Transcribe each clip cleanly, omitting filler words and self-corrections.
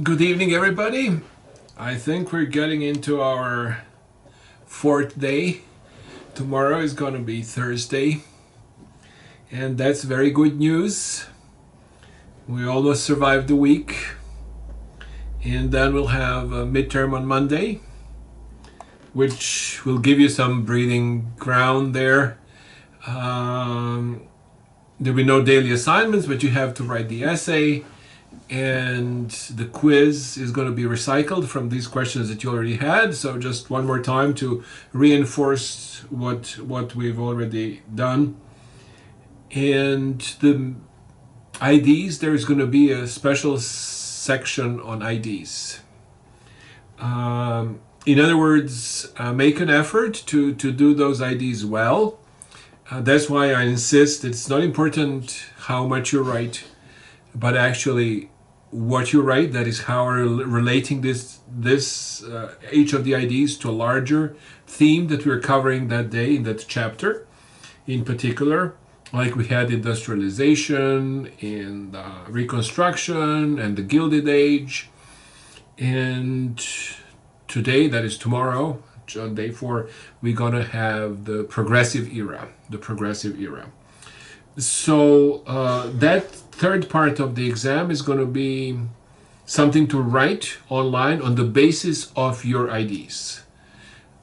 Good evening, everybody. I think we're getting into our fourth day. Tomorrow is going to be Thursday, and that's very good news. We almost survived the week, and then we'll have a midterm on Monday, which will give you some breathing ground there. There'll be no daily assignments, but you have to write the essay. And the quiz is going to be recycled from these questions that you already had. So just one more time to reinforce what we've already done. And the IDs, there's going to be a special section on IDs. In other words, make an effort to do those IDs well. That's why I insist it's not important how much you write, but actually what you write. That is how we're relating each of the IDs to a larger theme that we're covering that day in that chapter. In particular, like we had industrialization and reconstruction and the Gilded Age, and today, that is tomorrow, on day 4, we're gonna have the progressive era. So that third part of the exam is going to be something to write online on the basis of your IDs.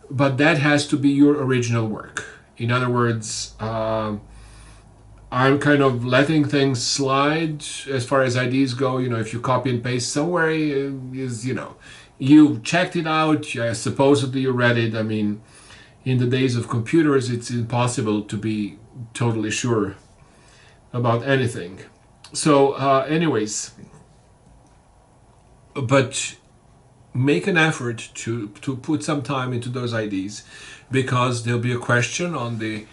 But that has to be your original work. In other words, I'm kind of letting things slide as far as IDs go. If you copy and paste somewhere, you checked it out, supposedly you read it. I mean, in the days of computers, it's impossible to be totally sure about anything. So anyways, but make an effort to put some time into those IDs, because there'll be a question on that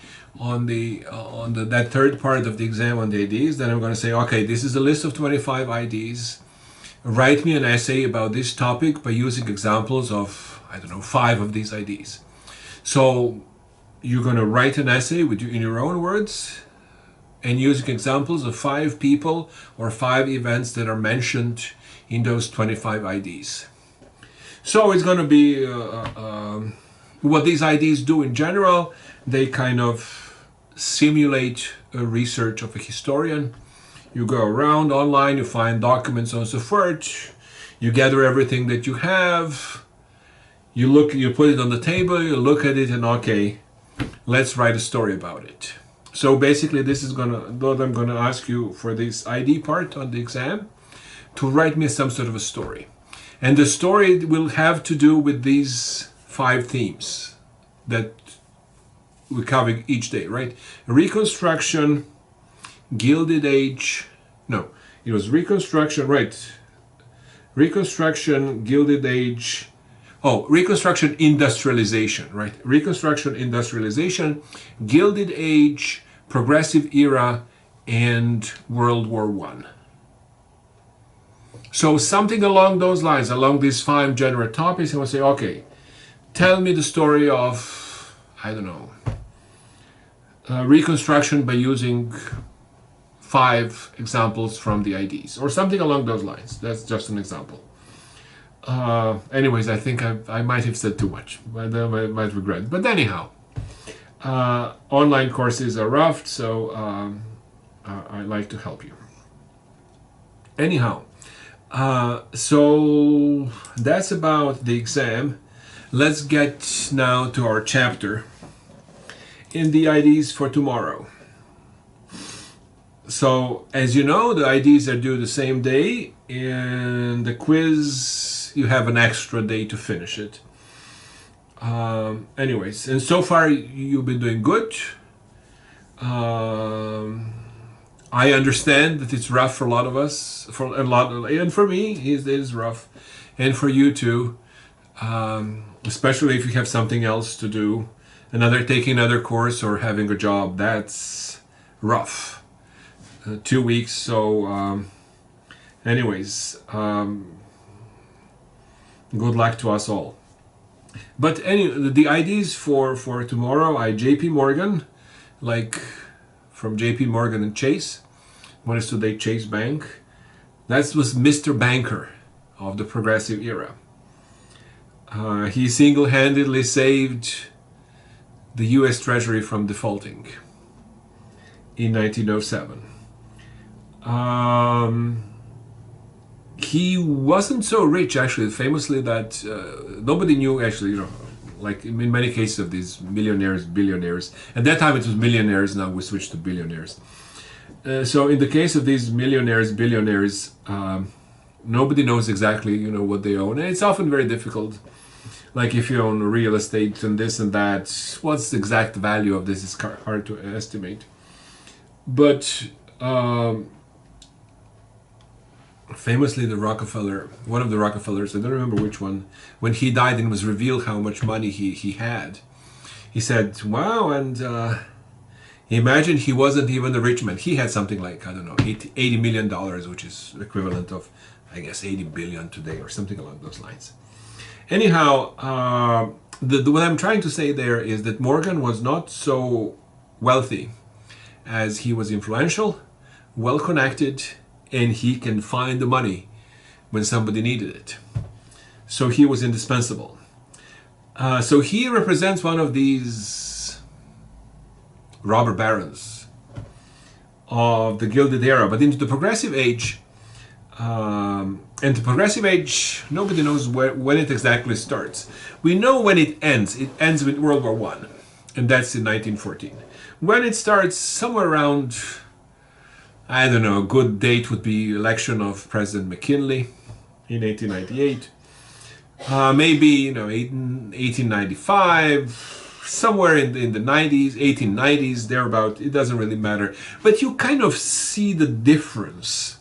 third part of the exam on the IDs. Then I'm going to say, okay, this is a list of 25 IDs. Write me an essay about this topic by using examples of, 5 of these IDs. So you're going to write an essay in your own words, and using examples of 5 people or 5 events that are mentioned in those 25 IDs. So it's going to be what these IDs do in general. They kind of simulate a research of a historian. You go around online, you find documents and so forth. You gather everything that you have. You put it on the table, you look at it, and okay, let's write a story about it. So basically, this is what I'm gonna ask you for this ID part on the exam, to write me some sort of a story. And the story will have to do with these 5 themes that we cover each day, right? Reconstruction, Gilded Age, no, it was Reconstruction, right? Reconstruction, Gilded Age, Reconstruction, Industrialization, right? Reconstruction, Industrialization, Gilded Age, Progressive Era, and World War I. So something along those lines, along these 5 general topics, I will say, okay, tell me the story of, Reconstruction by using 5 examples from the IDs, or something along those lines. That's just an example. Anyways, I think I might have said too much, but I might regret. But anyhow, online courses are rough, so I like to help you. Anyhow, so that's about the exam. Let's get now to our chapter in the IDs for tomorrow. So, as you know, the IDs are due the same day, and the quiz, you have an extra day to finish it. Anyways, and so far you've been doing good. I understand that it's rough for a lot of us, and for me, it is rough, and for you too, especially if you have something else to do, taking another course or having a job. That's rough. 2 weeks. So, anyways, good luck to us all. But anyway, the IDs for tomorrow, JP Morgan, like from JP Morgan and Chase. What is today Chase Bank? That was Mr. Banker. of the progressive era. He single-handedly saved the US Treasury from defaulting in 1907. He wasn't so rich, actually, famously, that nobody knew, actually, like in many cases of these millionaires, billionaires. At that time it was millionaires, now we switched to billionaires. So in the case of these millionaires, billionaires, nobody knows exactly, what they own. And it's often very difficult. Like if you own real estate and this and that, what's the exact value of this is hard to estimate. But famously, one of the Rockefellers, I don't remember which one, when he died and it was revealed how much money he had, he said, wow, and imagine he wasn't even a rich man. He had something like, I don't know, $80 million, which is equivalent of, I guess, 80 billion today or something along those lines. Anyhow, what I'm trying to say there is that Morgan was not so wealthy as he was influential, well-connected, and he can find the money when somebody needed it. So he was indispensable. So he represents one of these robber barons of the Gilded Era. But into the Progressive Age, and the Progressive Age, nobody knows when it exactly starts. We know when it ends. It ends with World War I, and that's in 1914. When it starts, somewhere around, I don't know, a good date would be election of President McKinley in 1898. Maybe, 1895, somewhere in the 90s, 1890s, thereabout. It doesn't really matter. But you kind of see the difference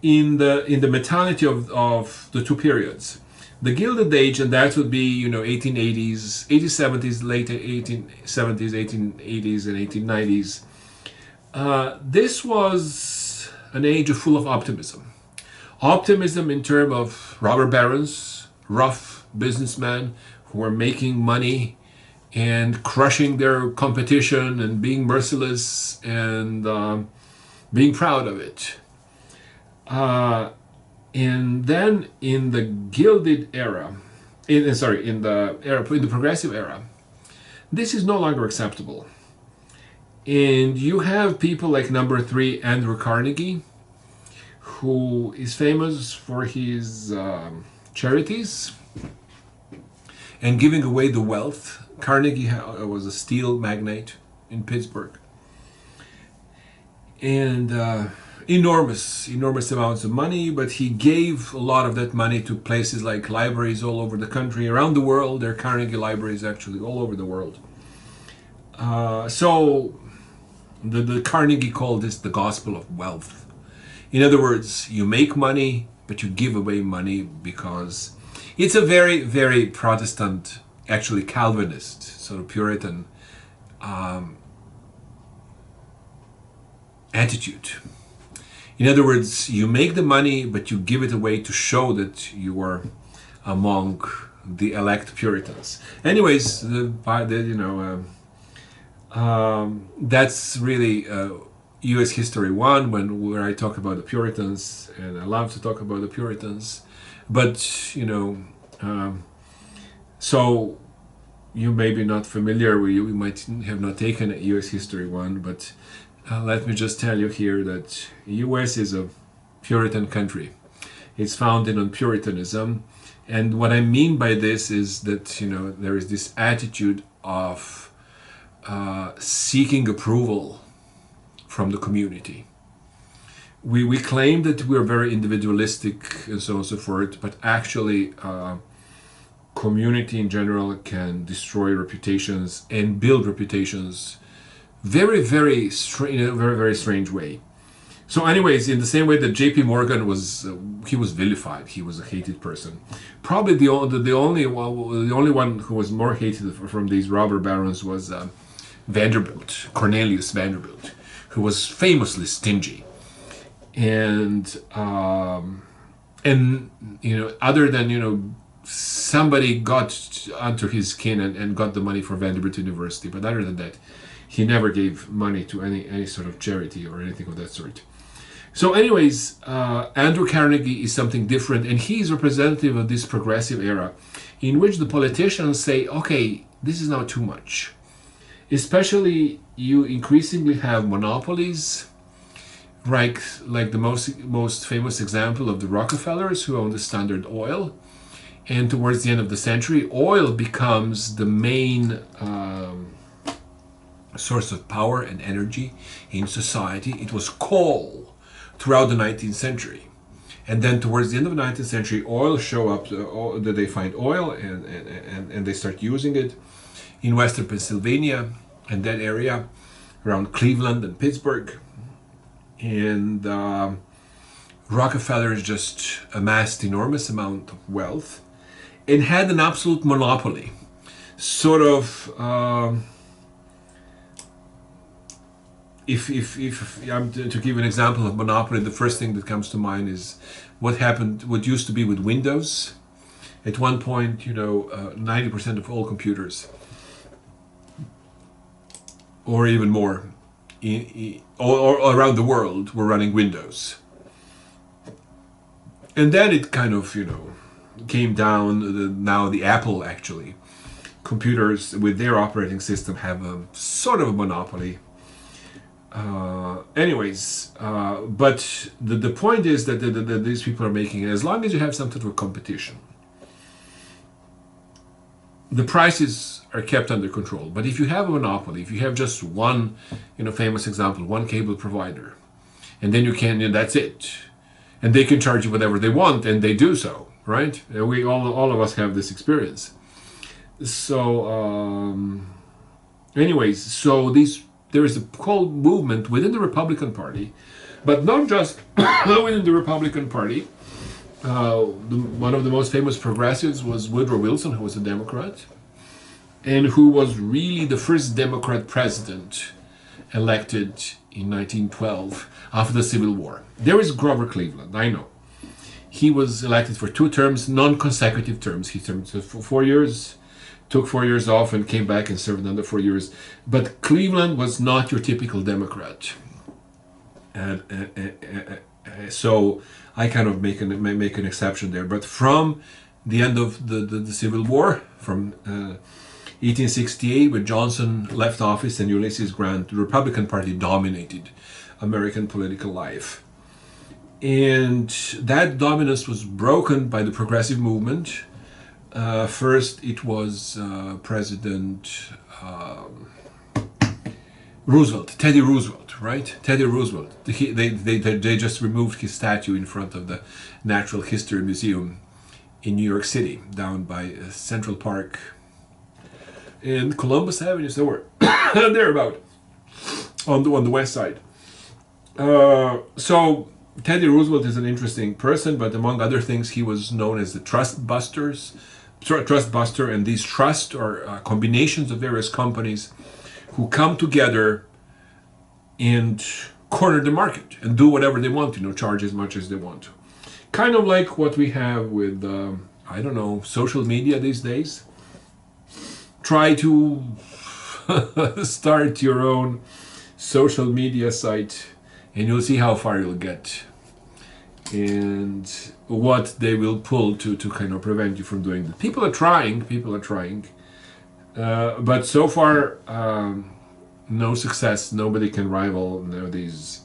in the mentality of the two periods. The Gilded Age, and that would be, 1880s, 1870s, late 1870s, 1880s, and 1890s. This was an age full of optimism. Optimism in terms of robber barons, rough businessmen who were making money and crushing their competition and being merciless and being proud of it. And then in the Gilded Era, in the Progressive Era, this is no longer acceptable. And you have people like number 3, Andrew Carnegie, who is famous for his charities and giving away the wealth. Carnegie was a steel magnate in Pittsburgh. And enormous amounts of money, but he gave a lot of that money to places like libraries all over the country, around the world. There are Carnegie libraries actually all over the world. So the Carnegie called this the gospel of wealth. In other words, you make money, but you give away money because it's a very, very Protestant, actually Calvinist, sort of Puritan attitude. In other words, you make the money, but you give it away to show that you are among the elect Puritans. Anyways, that's really U.S. History 1, where I talk about the Puritans, and I love to talk about the Puritans. But, so you may be not familiar, you might have not taken U.S. History 1, but let me just tell you here that U.S. is a Puritan country. It's founded on Puritanism. And what I mean by this is that, there is this attitude of seeking approval from the community. We claim that we're very individualistic and so on and so forth, but actually community in general can destroy reputations and build reputations very, very in a very, very strange way. So anyways, in the same way that J.P. Morgan was vilified, he was a hated person. Probably the only one who was more hated from these robber barons was Vanderbilt, Cornelius Vanderbilt, who was famously stingy. And other than, somebody got under his skin and got the money for Vanderbilt University, but other than that, he never gave money to any sort of charity or anything of that sort. So anyways, Andrew Carnegie is something different, and he is representative of this progressive era in which the politicians say, okay, this is now too much. Especially you increasingly have monopolies, like the most famous example of the Rockefellers who own the Standard Oil. And towards the end of the century, oil becomes the main source of power and energy in society. It was coal throughout the 19th century. And then towards the end of the 19th century, oil show up, that they find oil and they start using it in western Pennsylvania and that area around Cleveland and Pittsburgh. And Rockefellers just amassed enormous amount of wealth and had an absolute monopoly. Sort of, if I'm to give an example of monopoly, the first thing that comes to mind is what used to be with Windows. At one point, 90% of all computers, or even more, all around the world, were running Windows. And then it kind of, came down. Now the Apple, actually, computers with their operating system have a sort of a monopoly. But the point is that these people are making, as long as you have some sort of competition, the prices are kept under control. But if you have a monopoly, if you have just one, famous example, one cable provider, and then that's it, and they can charge you whatever they want, and they do so, right? And we all of us have this experience. So, there is a whole movement within the Republican Party, but not just within the Republican Party. One of the most famous progressives was Woodrow Wilson, who was a Democrat, and who was really the first Democrat president elected in 1912 after the Civil War. There is Grover Cleveland, I know. He was elected for 2 terms, non-consecutive terms. He served for 4 years, took 4 years off, and came back and served another 4 years. But Cleveland was not your typical Democrat. So I kind of make an exception there. But from the end of the Civil War, from 1868, when Johnson left office and Ulysses Grant, the Republican Party dominated American political life. And that dominance was broken by the progressive movement. First, it was President Roosevelt, Teddy Roosevelt, right? Teddy Roosevelt. They just removed his statue in front of the Natural History Museum in New York City, down by Central Park and Columbus Avenue, somewhere thereabout on the west side. So Teddy Roosevelt is an interesting person, but among other things, he was known as the Trust Buster, and these trusts are combinations of various companies who come together and corner the market and do whatever they want, charge as much as they want. Kind of like what we have with, social media these days. Try to start your own social media site and you'll see how far you'll get and what they will pull to kind of prevent you from doing that. People are trying, but so far no success. Nobody can rival these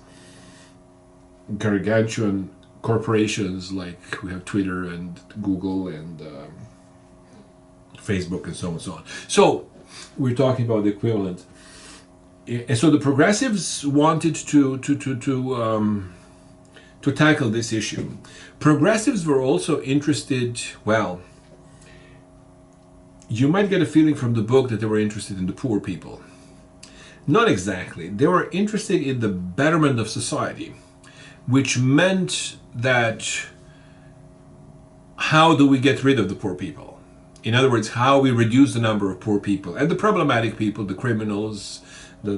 gargantuan corporations like we have Twitter and Google and Facebook and so on and so on. So we're talking about the equivalent. And so the progressives wanted to tackle this issue. Progressives were also interested, you might get a feeling from the book that they were interested in the poor people. Not exactly. They were interested in the betterment of society, which meant that how do we get rid of the poor people? In other words, how we reduce the number of poor people and the problematic people, the criminals, the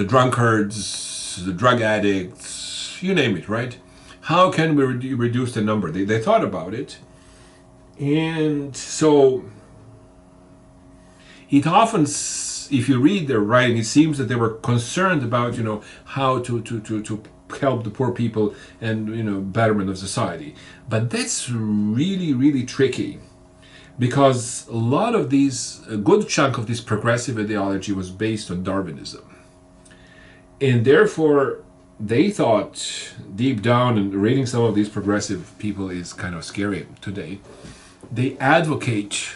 drunkards, the drug addicts, you name it, right? How can we reduce the number? They thought about it. And so it often if you read their writing, it seems that they were concerned about, how to help the poor people and, betterment of society. But that's really, really tricky, because a lot of these, a good chunk of this progressive ideology was based on Darwinism. And therefore, they thought deep down, and reading some of these progressive people is kind of scary today, they advocate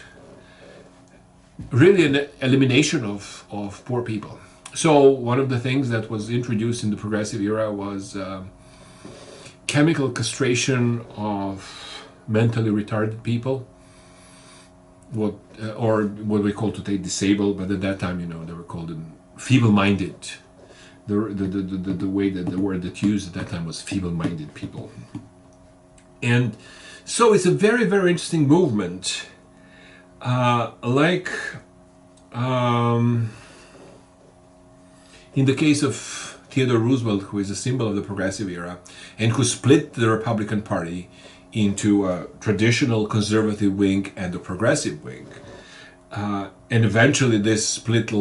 really an elimination of poor people. So one of the things that was introduced in the progressive era was chemical castration of mentally retarded people, or what we call today disabled, but at that time, they were called feeble-minded. The way that the word that used at that time was feeble-minded people. And so it's a very, very interesting movement. In the case of Theodore Roosevelt, who is a symbol of the progressive era, and who split the Republican Party into a traditional conservative wing and a progressive wing. And eventually this split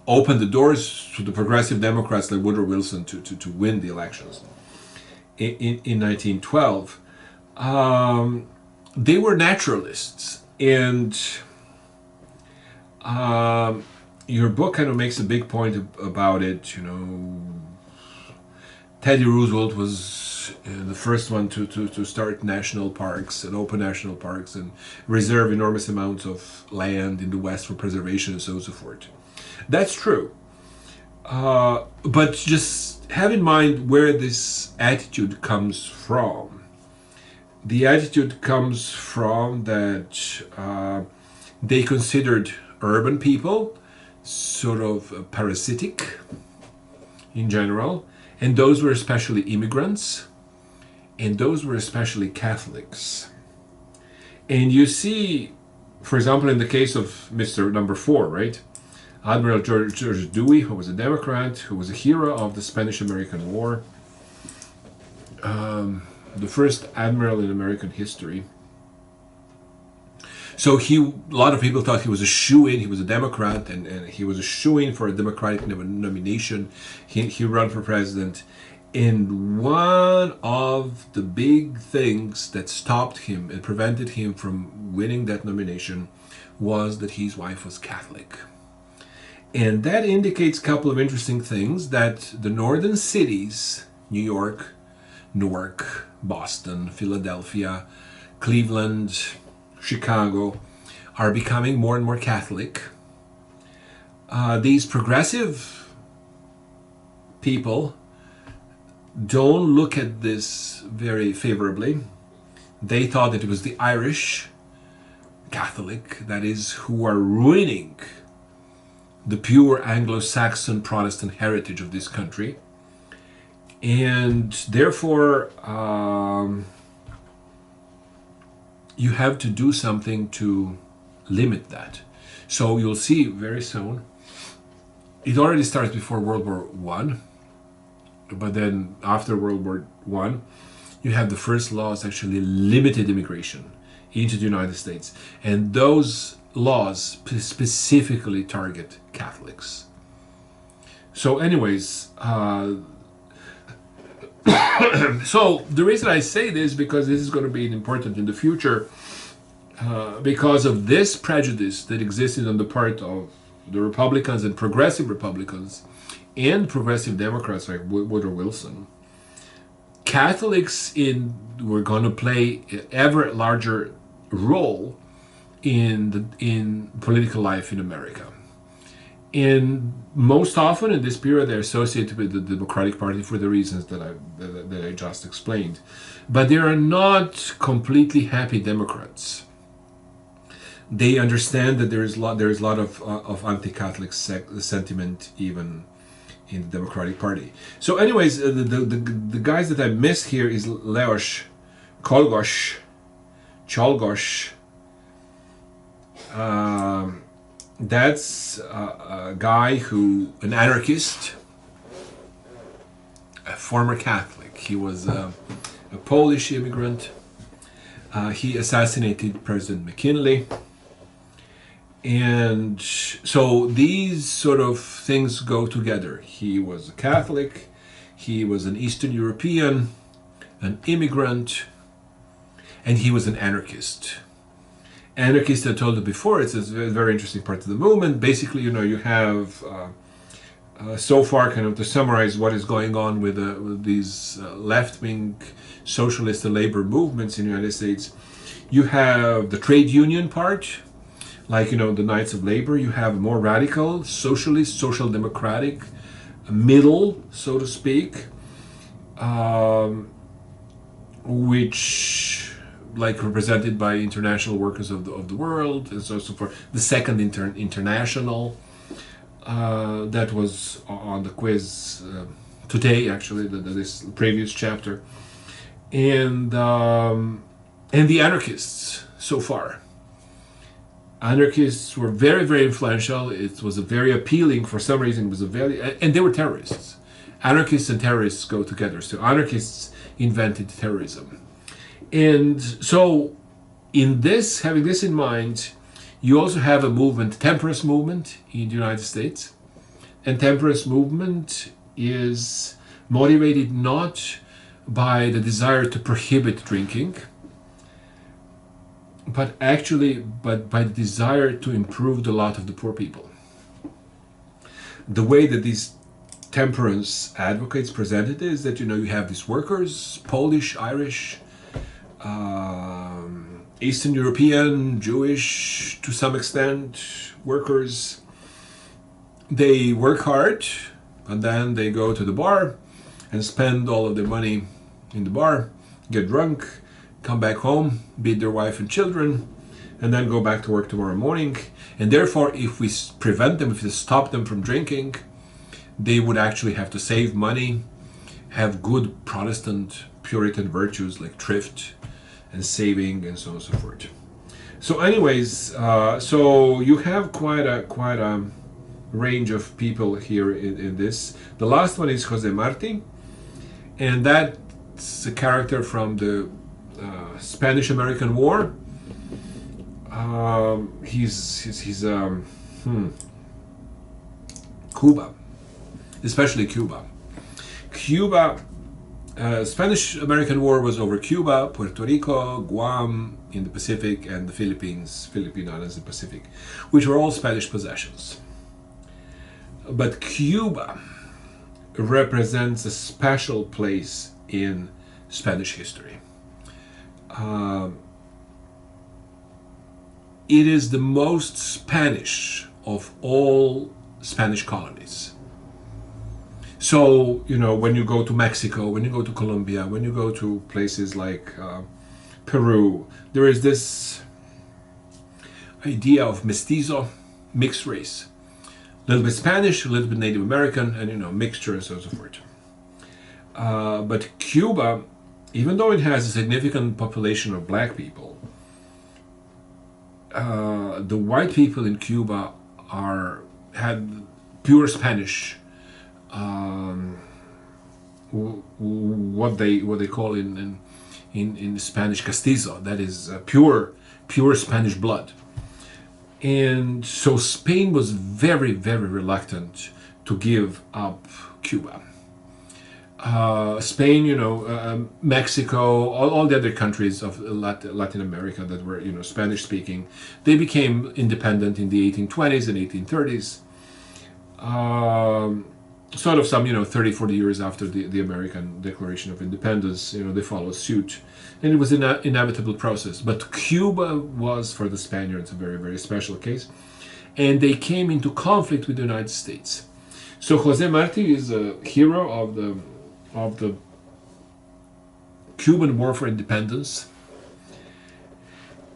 opened the doors to the progressive Democrats like Woodrow Wilson to win the elections in 1912. They were naturalists, and your book kind of makes a big point about it. Teddy Roosevelt was the first one to start national parks and open national parks and reserve enormous amounts of land in the West for preservation and so on and so forth. That's true. But just have in mind where this attitude comes from. The attitude comes from that they considered urban people sort of parasitic in general, and those were especially immigrants, and those were especially Catholics. And you see, for example, in the case of Mr. Number 4, right? Admiral George Dewey, who was a Democrat, who was a hero of the Spanish-American War, the first admiral in American history. So a lot of people thought he was a shoo-in. He was a Democrat, and he was a shoo-in for a Democratic nomination. He ran for president. And one of the big things that stopped him and prevented him from winning that nomination was that his wife was Catholic. And that indicates a couple of interesting things, that the northern cities, New York, Newark, Boston, Philadelphia, Cleveland, Chicago, are becoming more and more Catholic. These progressive people don't look at this very favorably. They thought that it was the Irish Catholic, that is, who are ruining the pure Anglo-Saxon Protestant heritage of this country. And therefore, you have to do something to limit that. So you'll see very soon, it already starts before World War I, but then after World War I, you have the first laws actually limited immigration into the United States. And those laws specifically target Catholics. So anyways, so the reason I say this, because this is going to be important in the future, because of this prejudice that existed on the part of the Republicans and progressive Republicans and progressive Democrats like Woodrow Wilson. Catholics were going to play an ever larger role in political life in America. And most often in this period they're associated with the Democratic Party for the reasons that I just explained. But they are not completely happy Democrats. They understand that there is a lot of anti-Catholic sentiment even in the Democratic Party. So anyways, the guys that I missed here is Leos Czolgosz. That's a guy an anarchist, a former Catholic. He was a Polish immigrant. He assassinated President McKinley. And so these sort of things go together. He was a Catholic, he was an Eastern European, an immigrant, and he was an anarchist. Anarchist, I told you before, it's a very interesting part of the movement. Basically, you have so far, kind of to summarize what is going on with these left-wing socialist and labor movements in the United States. You have the trade union part, like the Knights of Labor. You have a more radical socialist, social democratic, middle, so to speak, which like represented by international workers of the world and so on and so forth. The second international that was on the quiz today, actually, this previous chapter, and the anarchists so far. Anarchists were very, very influential. It was a very appealing, for some reason, it was a very, and they were terrorists. Anarchists and terrorists go together. So anarchists invented terrorism. And so in this, having this in mind, you also have a movement, temperance movement in the United States. And temperance movement is motivated not by the desire to prohibit drinking, but by the desire to improve the lot of the poor people. The way that these temperance advocates presented is that you have these workers, Polish, Irish, Eastern European, Jewish to some extent, workers. They work hard, and then they go to the bar and spend all of their money in the bar, get drunk, come back home, beat their wife and children, and then go back to work tomorrow morning. And therefore, if we prevent them, if we stop them from drinking, they would actually have to save money, have good Protestant Puritan virtues like thrift and saving and so on and so forth. So anyways, so you have quite a range of people here in this. The last one is Jose Marti, and that's a character from the Spanish-American War. He's Cuba, especially Cuba. Spanish-American War was over Cuba, Puerto Rico, Guam in the Pacific, and the Philippines, Philippine Islands in the Pacific, which were all Spanish possessions. But Cuba represents a special place in Spanish history. It is the most Spanish of all Spanish colonies. So, when you go to Mexico, when you go to Colombia, when you go to places like Peru, there is this idea of mestizo, mixed race. A little bit Spanish, a little bit Native American, and mixture and so on and so forth. But Cuba, even though it has a significant population of black people, the white people in Cuba had pure Spanish, what they call in Spanish castizo, that is pure Spanish blood. And so Spain was very, very reluctant to give up Cuba. Spain, Mexico, all the other countries of Latin America that were, Spanish speaking, they became independent in the 1820s and 1830s. Sort of some, 30, 40 years after the American Declaration of Independence, they followed suit. And it was an inevitable process. But Cuba was, for the Spaniards, a very, very special case. And they came into conflict with the United States. So Jose Marti is a hero of the Cuban War for Independence.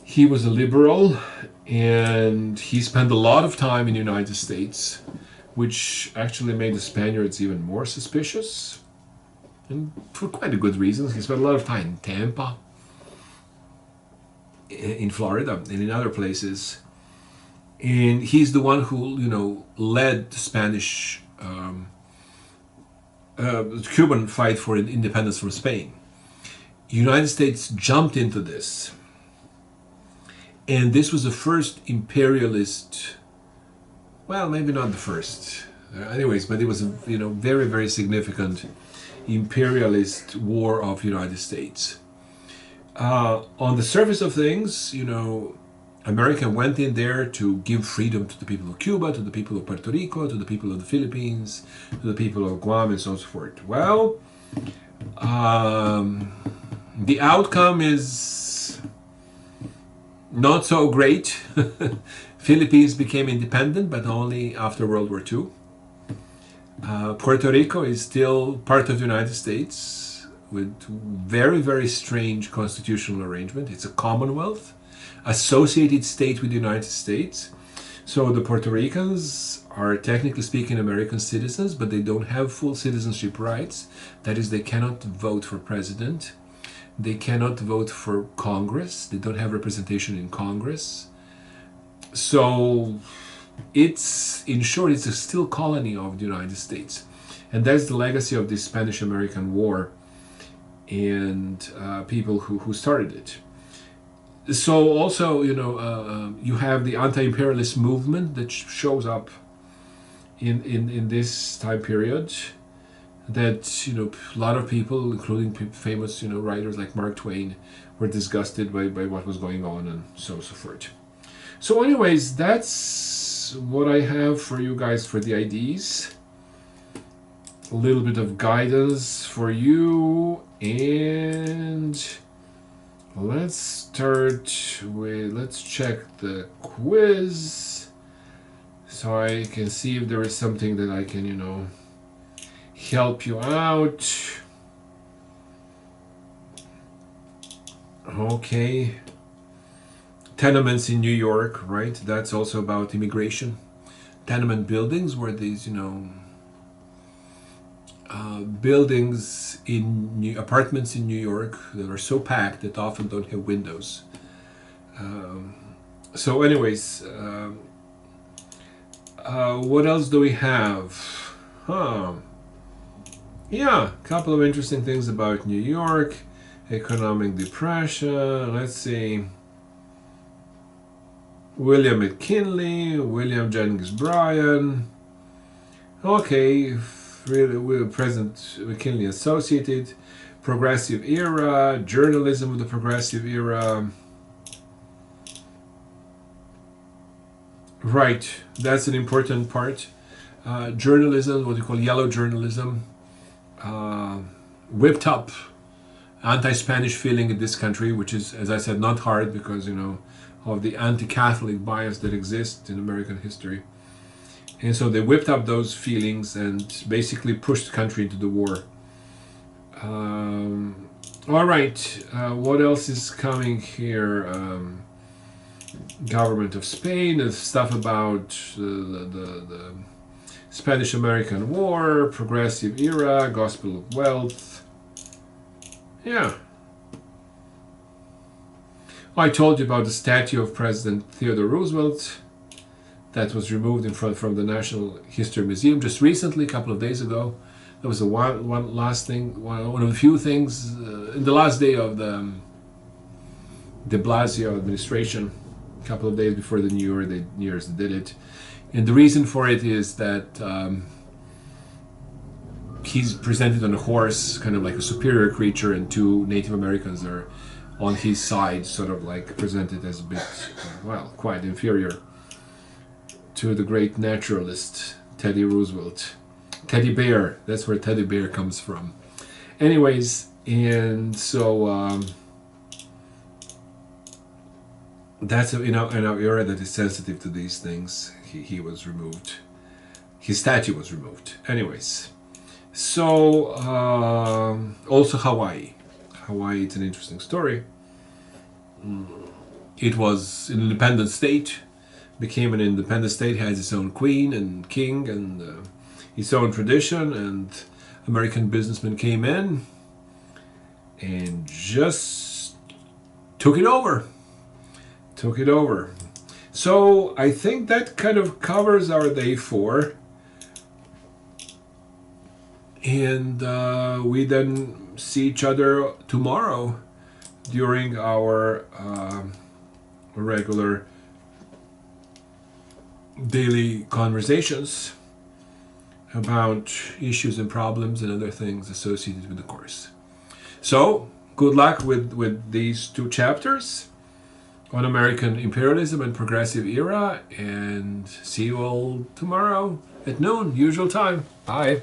He was a liberal, and he spent a lot of time in the United States, which actually made the Spaniards even more suspicious, and for quite a good reasons. He spent a lot of time in Tampa, in Florida, and in other places. And he's the one who, led the Spanish Cuban fight for independence from Spain. United States jumped into this, And this was the first imperialist, well, maybe not the first, anyways, but it was a very, very significant imperialist war of the United States. On the surface of things, America went in there to give freedom to the people of Cuba, to the people of Puerto Rico, to the people of the Philippines, to the people of Guam, and so on and so forth. Well, the outcome is not so great. Philippines became independent, but only after World War II. Puerto Rico is still part of the United States with very, very strange constitutional arrangement. It's a commonwealth, associated state with the United States. So the Puerto Ricans are technically speaking American citizens, but they don't have full citizenship rights. That is, they cannot vote for president. They cannot vote for Congress. They don't have representation in Congress. So it's, in short, it's a still colony of the United States. And that's the legacy of the Spanish-American War and people who started it. So also, you have the anti-imperialist movement that shows up in this time period, that a lot of people, including famous writers like Mark Twain, were disgusted by what was going on, and so forth. So anyways, that's what I have for you guys for the IDs. A little bit of guidance for you, and let's start with, let's check the quiz so I can see if there is something that I can, help you out. Okay. Tenements in New York, right? That's also about immigration. Tenement buildings were these, buildings apartments in New York that are so packed that often don't have windows. So anyways, what else do we have? Yeah, a couple of interesting things about New York. Economic depression, let's see. William McKinley, William Jennings Bryan. Okay, really, President McKinley associated. Progressive era, journalism of the progressive era. Right, that's an important part. Journalism, what you call yellow journalism, whipped up anti-Spanish feeling in this country, which is, as I said, not hard because, of the anti-Catholic bias that exists in American history. And so they whipped up those feelings and basically pushed the country into the war. All right, what else is coming here? Government of Spain, and stuff about the Spanish-American War, progressive era, gospel of wealth. Yeah. I told you about the statue of President Theodore Roosevelt that was removed from the National History Museum just recently, a couple of days ago. That was one last thing, one of the few things in the last day of the de Blasio administration, a couple of days before the New Year's they did it. And the reason for it is that he's presented on a horse, kind of like a superior creature, and two Native Americans are on his side, sort of like presented as a bit, well, quite inferior to the great naturalist Teddy Roosevelt. Teddy Bear, that's where Teddy Bear comes from. Anyways, and so that's in our era that is sensitive to these things. He was removed. His statue was removed. Anyways, so also Hawaii. Hawaii, it's an interesting story. It was an independent state, became an independent state, has its own queen and king and its own tradition, and American businessmen came in and just took it over. So I think that kind of covers our day 4. And we then see each other tomorrow during our regular daily conversations about issues and problems and other things associated with the course. So, good luck with these 2 chapters on American imperialism and progressive era, and see you all tomorrow at noon, usual time. Bye.